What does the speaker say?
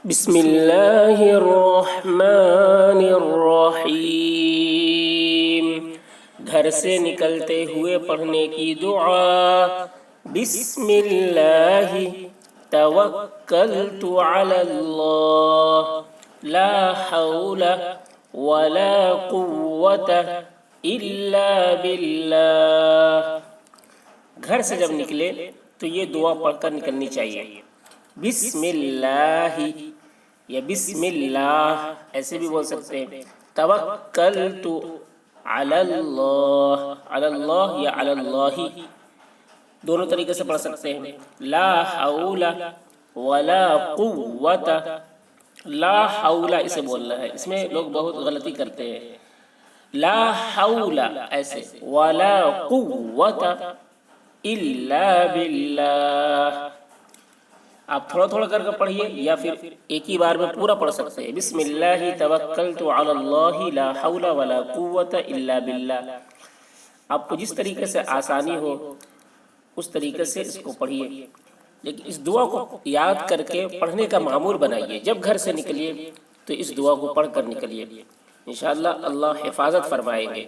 بسم اللہ الرحمن الرحیم، گھر سے نکلتے ہوئے پڑھنے کی دعا۔ بسم اللہ توکلت علی اللہ لا حول ولا قوت الا باللہ۔ گھر سے جب نکلے تو یہ دعا پڑھ کر نکلنی چاہیے۔ بسم اللہ یا بسم اللہ ایسے بھی بول سکتے ہیں۔ توکلت علی اللہ، علی اللہ یا علی اللہ دونوں طریقے سے پڑھ سکتے ہیں۔ لا حول ولا قوت، لا حول اسے بولنا ہے، اس میں لوگ بہت غلطی کرتے ہیں۔ لا حول ایسے، ولا قوت الا باللہ۔ آپ تھوڑا تھوڑا کر کے پڑھیے یا پھر ایک ہی بار میں پورا پڑھ سکتے ہیں۔ بسم اللہ توکلت علی اللہ لا حول ولا قوت الا باللہ۔ آپ کو جس طریقے سے آسانی ہو اس طریقے سے اس کو پڑھیے، لیکن اس دعا کو یاد کر کے پڑھنے کا معمول بنائیے۔ جب گھر سے نکلیے تو اس دعا کو پڑھ کر نکلیے، انشاءاللہ اللہ حفاظت فرمائیں گے۔